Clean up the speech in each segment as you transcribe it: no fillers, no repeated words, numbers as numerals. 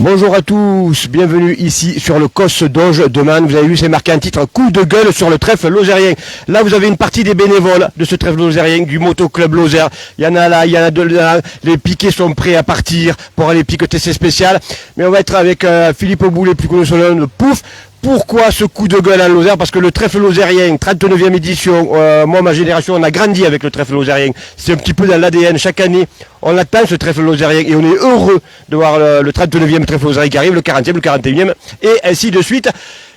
Bonjour à tous, bienvenue ici sur le COS d'Auge de Man. Vous avez vu, c'est marqué un titre coup de gueule sur le trèfle lozérien. Là, vous avez une partie des bénévoles de ce trèfle lozérien, du motoclub Lozère. Il y en a là, il y en a deux là. Les piquets sont prêts à partir pour aller piqueter ces spéciales. Mais on va être avec Philippe Boulet, plus connu sous le nom de Pouf. Pourquoi ce coup de gueule à Lozère? Parce que le trèfle lozérien, 39e édition, moi, ma génération, on a grandi avec le trèfle lozérien. C'est un petit peu dans l'ADN. Chaque année, on attend ce trèfle lozérien et on est heureux de voir le 39e trèfle lozérien qui arrive, le 40e, le 41e et ainsi de suite.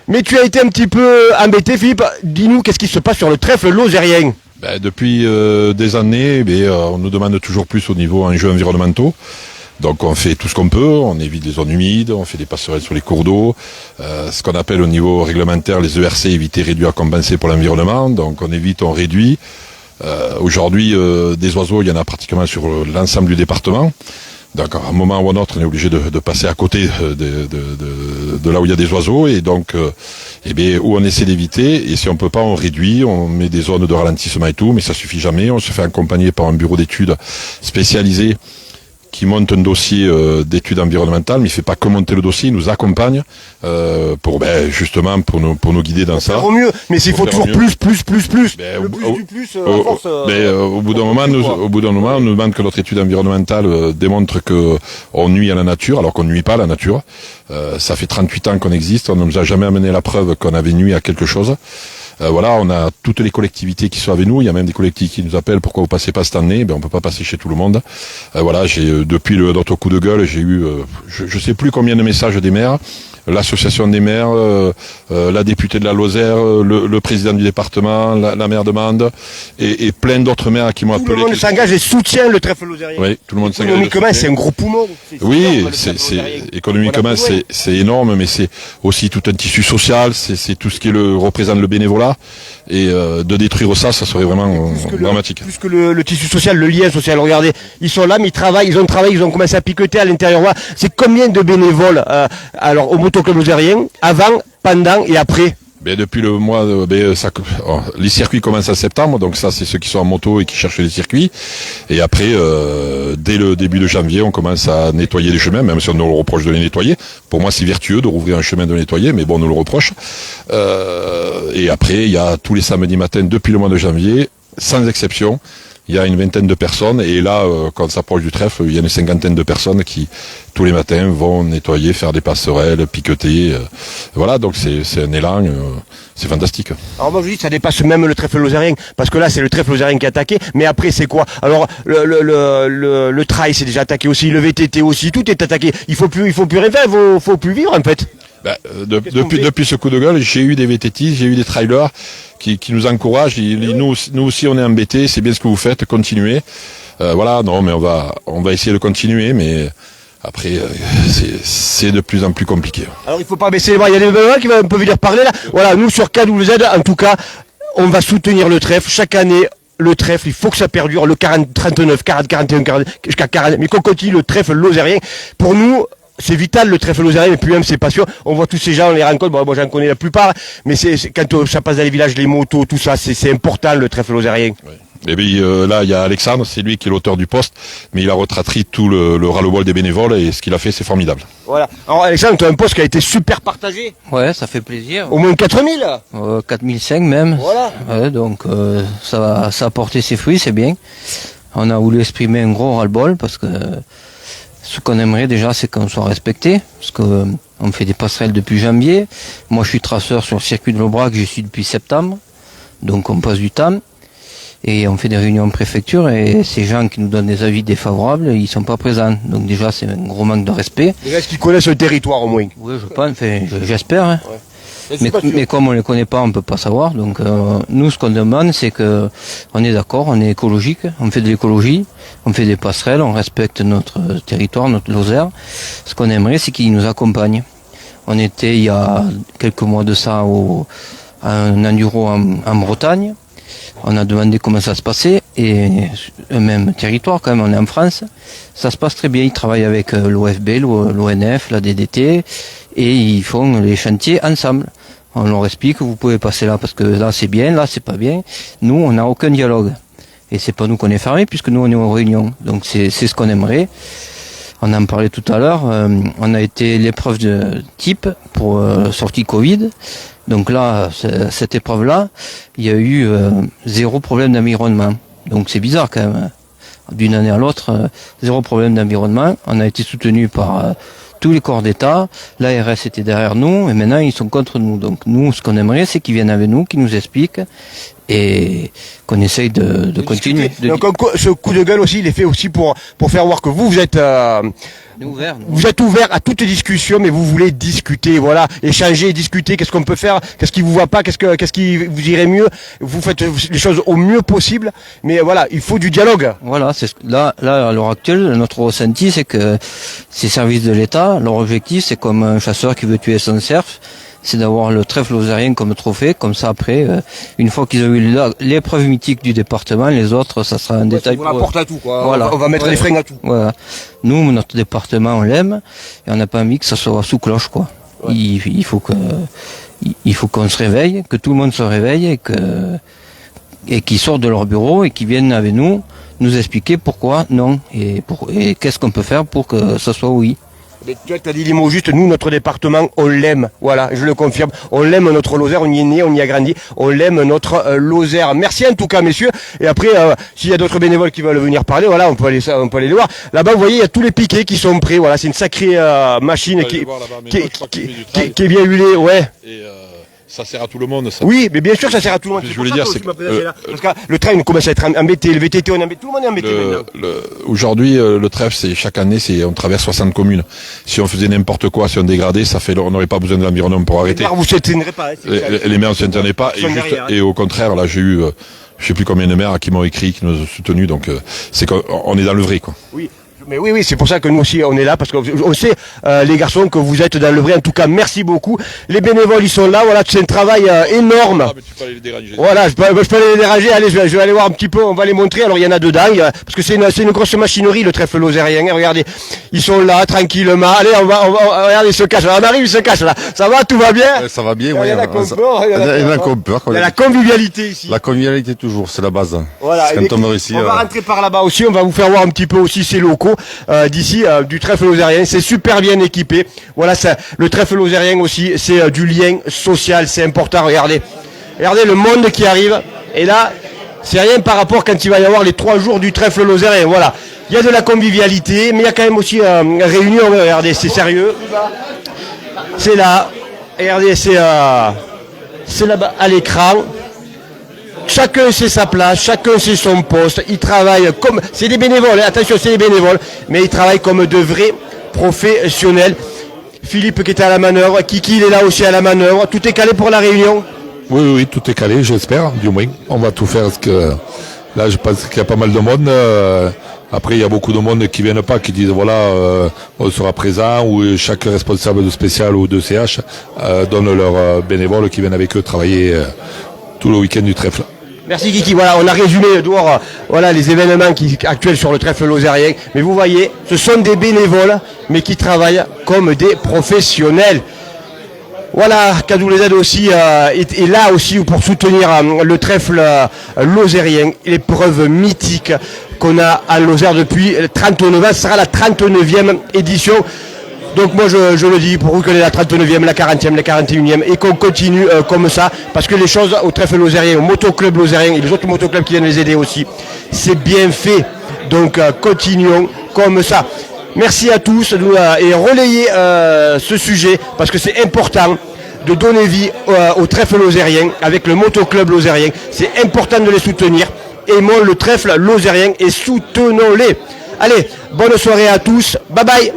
Mais tu as été un petit peu embêté, Philippe. Dis-nous, qu'est-ce qui se passe sur le trèfle lozérien? Depuis des années, on nous demande toujours plus au niveau enjeux environnementaux. Donc on fait tout ce qu'on peut, on évite les zones humides, on fait des passerelles sur les cours d'eau, ce qu'on appelle au niveau réglementaire les ERC, éviter, réduire, compenser pour l'environnement, donc on évite, on réduit. Aujourd'hui, des oiseaux, il y en a pratiquement sur l'ensemble du département. Donc à un moment ou à un autre, on est obligé de passer à côté de là où il y a des oiseaux, et donc où on essaie d'éviter, et si on peut pas, on réduit, on met des zones de ralentissement et tout, mais ça suffit jamais. On se fait accompagner par un bureau d'études spécialisé qui monte un dossier d'études environnementales, mais il fait pas que monter le dossier, il nous accompagne justement pour nous guider dans ça. Au mieux, mais s'il faut toujours plus. Le plus du plus, à force. Au bout d'un moment, on nous demande que notre étude environnementale démontre que on nuit à la nature, alors qu'on ne nuit pas à la nature. Ça fait 38 ans qu'on existe, on ne nous a jamais amené la preuve qu'on avait nuit à quelque chose. On a toutes les collectivités qui sont avec nous. Il y a même des collectivités qui nous appellent, pourquoi vous passez pas cette année? On peut pas passer chez tout le monde. Depuis notre coup de gueule, j'ai eu, je sais plus combien de messages des maires, l'association des maires, la députée de la Lozère, le président du département, la maire de Mende, et plein d'autres maires qui m'ont appelé. Tout le monde s'engage et soutient le trèfle lozérien. Oui, tout le monde s'engage. Économiquement, c'est un gros poumon. Oui, économiquement, c'est énorme, mais c'est aussi tout un tissu social, c'est tout ce qui représente le bénévolat, et de détruire ça serait vraiment dramatique. Plus que le tissu social, le lien social. Regardez, ils sont là, mais ils ont commencé à piqueter à l'intérieur. Voilà. C'est combien de bénévoles alors au motoclub lozérien, avant, pendant et après? Depuis le mois, les circuits commencent en septembre, donc ça c'est ceux qui sont en moto et qui cherchent les circuits. Et après, dès le début de janvier, on commence à nettoyer les chemins, même si on nous le reproche de les nettoyer. Pour moi, c'est vertueux de rouvrir un chemin, de nettoyer, mais bon, on nous le reproche. Et après, il y a tous les samedis matins depuis le mois de janvier, sans exception. Il y a une vingtaine de personnes, et là, quand on s'approche du trèfle, il y a une cinquantaine de personnes qui, tous les matins, vont nettoyer, faire des passerelles, piqueter. Donc c'est un élan, c'est fantastique. Alors moi je dis, ça dépasse même le trèfle lozérien, parce que là c'est le trèfle lozérien qui est attaqué, mais après c'est quoi? Alors le trail c'est déjà attaqué aussi, le VTT aussi, tout est attaqué. Il faut plus rien faire, faut plus vivre en fait. Depuis ce coup de gueule, j'ai eu des VTT, j'ai eu des trailers qui nous encouragent. Nous aussi on est embêtés, c'est bien ce que vous faites, continuez. Mais on va essayer de continuer, mais après c'est de plus en plus compliqué. Alors il faut pas baisser les bras, il y a des bénévoles qui peuvent venir parler là. Voilà, nous sur KWZ, en tout cas, on va soutenir le trèfle chaque année. Le trèfle, il faut que ça perdure, le 40, 39, 40, 41, 40, jusqu'à 40, mais qu'on continue le trèfle lozérien. Pour nous, c'est vital le trèfle lozérien, mais puis même c'est passion. On voit tous ces gens, on les rencontre, moi j'en connais la plupart, mais c'est quand ça passe dans les villages, les motos, tout ça, c'est important le trèfle lozérien. Oui. Et puis là il y a Alexandre, c'est lui qui est l'auteur du poste, mais il a retranscrit tout le ras-le-bol des bénévoles, et ce qu'il a fait c'est formidable. Voilà. Alors Alexandre, tu as un poste qui a été super partagé. Ouais, ça fait plaisir. Au moins 4000 4005 même. Voilà. Ouais, donc ça a porté ses fruits, c'est bien. On a voulu exprimer un gros ras-le-bol, parce que ce qu'on aimerait déjà, c'est qu'on soit respecté, parce que on fait des passerelles depuis janvier. Moi je suis traceur sur le circuit de l'Aubrac, j'y suis depuis septembre, donc on passe du temps. Et on fait des réunions en préfecture, et ces gens qui nous donnent des avis défavorables, ils sont pas présents. Donc déjà c'est un gros manque de respect. Est-ce qu'ils connaissent le territoire au moins? Oui, je pense, j'espère. Hein. Ouais. Mais comme on les connaît pas, on peut pas savoir. Donc nous, ce qu'on demande, c'est que on est d'accord, on est écologique, on fait de l'écologie, on fait des passerelles, on respecte notre territoire, notre Lozère. Ce qu'on aimerait, c'est qu'ils nous accompagnent. On était il y a quelques mois de ça à un enduro en Bretagne. On a demandé comment ça se passait, et le même territoire quand même, on est en France. Ça se passe très bien, ils travaillent avec l'OFB, l'ONF, la DDT, et ils font les chantiers ensemble. On leur explique, vous pouvez passer là parce que là c'est bien, là c'est pas bien. Nous, on n'a aucun dialogue. Et c'est pas nous qu'on est fermé, puisque nous on est en réunion. Donc c'est ce qu'on aimerait. On en parlait tout à l'heure. On a été l'épreuve de type pour sortie Covid. Donc là, cette épreuve-là, il y a eu 0 problème d'environnement. Donc c'est bizarre quand même. D'une année à l'autre, 0 problème d'environnement. On a été soutenu par tous les corps d'État. L'ARS était derrière nous et maintenant ils sont contre nous. Donc nous, ce qu'on aimerait, c'est qu'ils viennent avec nous, qu'ils nous expliquent et qu'on essaye de continuer. Donc ce coup de gueule aussi, il est fait aussi pour faire voir que vous êtes vous êtes ouvert à toute discussion, mais vous voulez discuter, voilà, échanger, discuter. Qu'est-ce qu'on peut faire? Qu'est-ce qui vous va pas? Qu'est-ce qui vous irait mieux? Vous faites les choses au mieux possible, mais voilà, il faut du dialogue. Voilà, là à l'heure actuelle, notre ressenti, c'est que ces services de l'État, leur objectif, c'est comme un chasseur qui veut tuer son cerf, c'est d'avoir le trèfle lozérien comme trophée. Comme ça, après, une fois qu'ils ont eu l'épreuve mythique du département, les autres, ça sera un détail. On apporte à tout, quoi. Voilà. On va mettre les freins à tout. Voilà. Nous, notre département, on l'aime et on n'a pas envie que ça soit sous cloche, quoi. Ouais. Il faut qu'on se réveille, que tout le monde se réveille et qu'ils sortent de leur bureau et qu'ils viennent avec nous expliquer pourquoi non et qu'est-ce qu'on peut faire pour que ça soit oui. Mais tu as dit les mots justes, nous, notre département, on l'aime. Voilà, je le confirme. On l'aime, notre Lozère, on y est né, on y a grandi. On l'aime, notre Lozère. Merci en tout cas, messieurs. Et après, s'il y a d'autres bénévoles qui veulent venir parler, voilà, on peut aller les voir. Là-bas, vous voyez, il y a tous les piquets qui sont prêts. Voilà, c'est une sacrée machine qui est bien huilée, ouais. Et ça sert à tout le monde, ça. Oui, mais bien sûr, ça sert à tout le monde. Je voulais dire, c'est que parce que le train commence à être embêté, le VTT, on est embêté, tout le monde est embêté maintenant. Aujourd'hui, le trèfle, c'est chaque année, on traverse 60 communes. Si on faisait n'importe quoi, si on dégradait, on n'aurait pas besoin de l'environnement pour arrêter. Vous ne s'éteindrez pas. Les maires ne s'éteindraient pas. Et au contraire, là, j'ai eu, je sais plus combien de maires qui m'ont écrit, qui nous ont soutenus. Donc, c'est qu'on est dans le vrai, quoi. Oui. Mais oui, c'est pour ça que nous aussi on est là, parce qu'on sait, les garçons, que vous êtes dans le vrai. En tout cas, merci beaucoup. Les bénévoles, ils sont là, voilà, c'est un travail énorme. Ah, mais tu peux aller les déranger. Voilà, je peux aller les déranger. Allez, je vais aller voir un petit peu, on va les montrer. Alors, il y en a dedans, parce que c'est une grosse machinerie, le trèfle lozérien. Regardez, ils sont là, tranquillement. Allez, on va regardez, ils se cachent. On arrive, ils se cachent là. Ça va, tout va bien? Ça va bien, oui. Il y en a qu'on peur. Il y a la convivialité ici. La convivialité toujours, c'est la base. Voilà. Quand on ici, on va rentrer par là-bas aussi, on va vous faire voir un petit peu aussi ces locaux d'ici, du trèfle lozérien. C'est super bien équipé. Voilà, le trèfle lozérien aussi, c'est du lien social, c'est important. Regardez le monde qui arrive. Et là, c'est rien par rapport quand il va y avoir les 3 jours du trèfle lozérien. Voilà, il y a de la convivialité, mais il y a quand même aussi une réunion. Regardez, c'est sérieux. C'est là. Regardez, c'est là-bas à l'écran. Chacun sait sa place, chacun sait son poste. Ils travaillent comme... C'est des bénévoles, attention, c'est des bénévoles. Mais ils travaillent comme de vrais professionnels. Philippe qui était à la manœuvre, Kiki il est là aussi à la manœuvre. Tout est calé pour la réunion? Oui, tout est calé, j'espère, du moins. On va tout faire parce que là, je pense qu'il y a pas mal de monde. Après, il y a beaucoup de monde qui viennent pas, qui disent voilà, on sera présent, ou chaque responsable de spécial ou de CH donne leurs bénévoles qui viennent avec eux travailler tout le week-end du trèfle. Merci Kiki, voilà, on a résumé dehors les événements actuels sur le trèfle lozérien. Mais vous voyez, ce sont des bénévoles, mais qui travaillent comme des professionnels. Voilà, Cadou les Aides aussi est là aussi pour soutenir le trèfle lozérien, l'épreuve mythique qu'on a à Lozère depuis 39 ans. Ce sera la 39e édition. Donc moi je le dis, pour vous que la 39e, la 40e, la 41e, et qu'on continue comme ça, parce que les choses au trèfle lozérien, au motoclub lozérien et les autres motoclubs qui viennent les aider aussi, c'est bien fait. Donc continuons comme ça. Merci à tous et relayez ce sujet, parce que c'est important de donner vie au trèfle lozérien avec le motoclub lozérien. C'est important de les soutenir. Aimons le trèfle lozérien et soutenons-les. Allez, bonne soirée à tous. Bye bye.